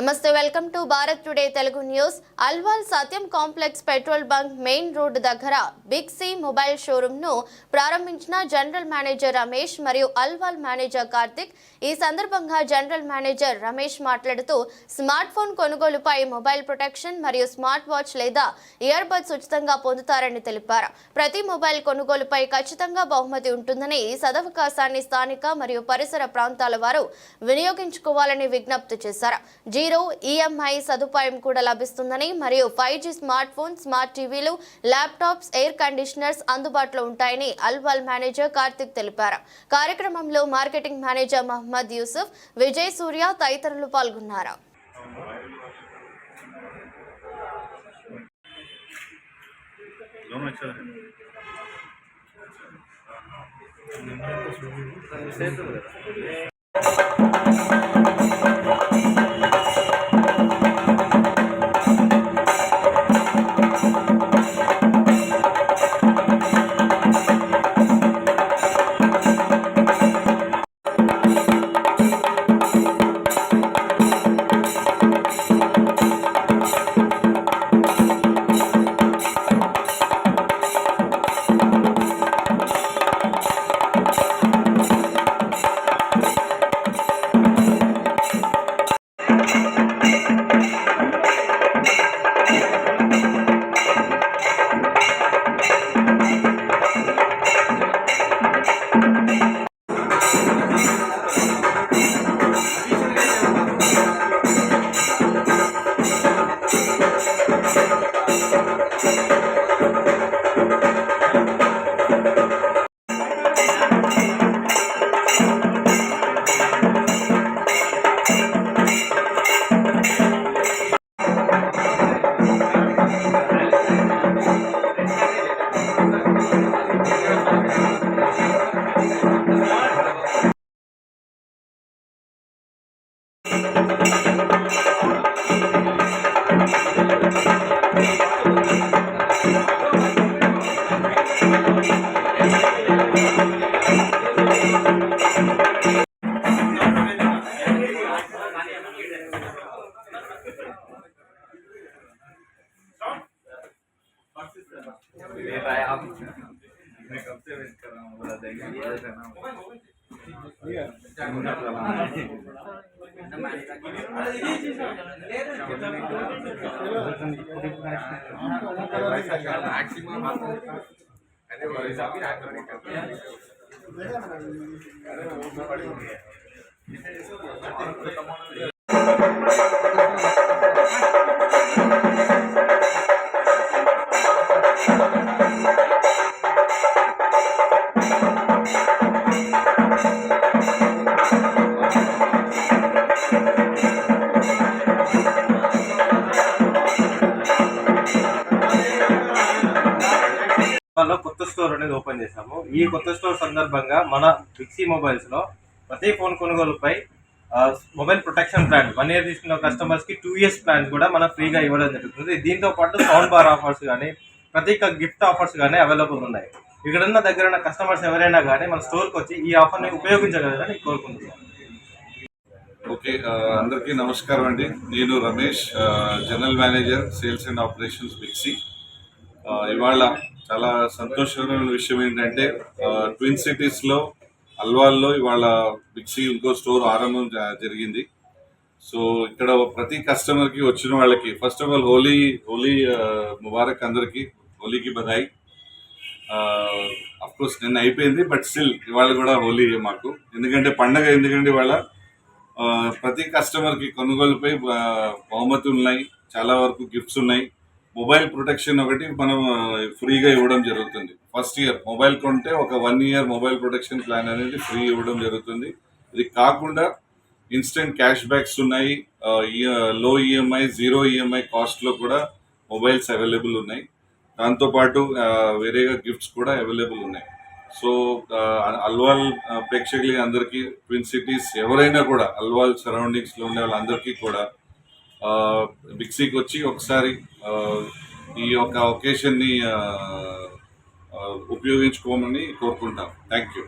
నమస్తే welcome to Bharat today Telugu news. Alwal Satyam complex petrol bunk main road దగ్గర big C mobile showroom ను ప్రారంభించిన general manager Ramesh మరియు Alwal manager Karthik. ఈ సందర్భంగా జనరల్ మేనేజర్ రమేష్ మాట్లాడుతూ స్మార్ట్ ఫోన్ కొనుగోలుపై మొబైల్ ప్రొటెక్షన్ మరియు స్మార్ట్ వాచ్ లేదా ఇయర్ బడ్స్ ఉచితంగా పొందుతారని తెలిపారు. ప్రతి మొబైల్ కొనుగోలుపై ఖచ్చితంగా బహుమతి ఉంటుందని ఈ సదవకాశాన్ని స్థానిక మరియు పరిసర ప్రాంతాల వారు వినియోగించుకోవాలని విజ్ఞప్తి చేశారు. జీరో ఈఎంఐ సదుపాయం కూడా లభిస్తుందని మరియు 5G స్మార్ట్ ఫోన్, స్మార్ట్ టీవీలు, ల్యాప్టాప్స్, ఎయిర్ కండిషనర్స్ అందుబాటులో ఉంటాయని అల్వాల్ మేనేజర్ కార్తిక్ తెలిపారు. కార్యక్రమంలో మార్కెటింగ్ మేనేజర్ మహమ్మద్ యూసుఫ్, విజయ్ సూర్య తదితరులు పాల్గొన్నారు. కొత్త స్టోర్ అనేది ఓపెన్ చేశాము. ఈ కొత్త స్టోర్ సందర్భంగా మన బిగ్ సి మొబైల్స్ లో ప్రతి ఫోన్ కొనుగోలుపై మొబైల్ ప్రొటెక్షన్ ప్లాన్ 1 year తీసుకున్న కస్టమర్స్ కి 2 years ప్లాన్ కూడా మనం ఫ్రీగా ఇవ్వడం జరుగుతుంది. దీంతో పాటు సౌండ్ బార్ ఆఫర్స్ కానీ ప్రత్యేక గిఫ్ట్ ఆఫర్స్ కానీ అవైలబుల్ ఉన్నాయి. ఇక్కడ ఉన్న దగ్గర ఉన్న కస్టమర్స్ ఎవరైనా కానీ మన స్టోర్కి వచ్చి ఈ ఆఫర్ని ఉపయోగించగలరని కోరుకుంటున్నాను. ఓకే, అందరికీ నమస్కారం అండి. నేను Ramesh, general manager sales and operations big C. ఇవాళ చాలా సంతోషకరమైన విషయం ఏంటంటే ట్విన్ సిటీస్లో అల్వాల్లో ఇవాళ బిగ్ సి ఇంకో స్టోర్ ఆరంభం జరిగింది. సో ఇక్కడ ప్రతి కస్టమర్కి వచ్చిన వాళ్ళకి ఫస్ట్ ఆఫ్ ఆల్ హోలీ ముబారక్, అందరికీ హోలీకి బధాయి. అఫ్కోర్స్ నిన్న అయిపోయింది, బట్ స్టిల్ ఇవాళ కూడా హోలీ మాకు, ఎందుకంటే పండగ, ఎందుకంటే ఇవాళ ప్రతి కస్టమర్కి కొనుగోలుపై బహుమతులు ఉన్నాయి, చాలా వరకు గిఫ్ట్స్ ఉన్నాయి. మొబైల్ ప్రొటెక్షన్ ఒకటి మనం ఫ్రీగా ఇవ్వడం జరుగుతుంది. ఫస్ట్ ఇయర్ మొబైల్ కొంటే ఒక 1 year మొబైల్ ప్రొటెక్షన్ ప్లాన్ అనేది ఫ్రీ ఇవ్వడం జరుగుతుంది. ఇది కాకుండా ఇన్స్టెంట్ క్యాష్ బ్యాక్స్ ఉన్నాయి, లో ఈఎంఐ, జీరో ఈఎంఐ కాస్ట్లో కూడా మొబైల్స్ అవైలబుల్ ఉన్నాయి. దాంతోపాటు వేరేగా గిఫ్ట్స్ కూడా అవైలబుల్ ఉన్నాయి. సో అల్వాల్ ప్రేక్షకులకి అందరికీ, ట్విన్ సిటీస్ ఎవరైనా కూడా అల్వాల్ సరౌండింగ్స్లో ఉండే వాళ్ళందరికీ కూడా బిగ్ సికి వచ్చి ఒకసారి ఈ యొక్క ఒకేషన్ని ఉపయోగించుకోమని కోరుకుంటాం. Thank you.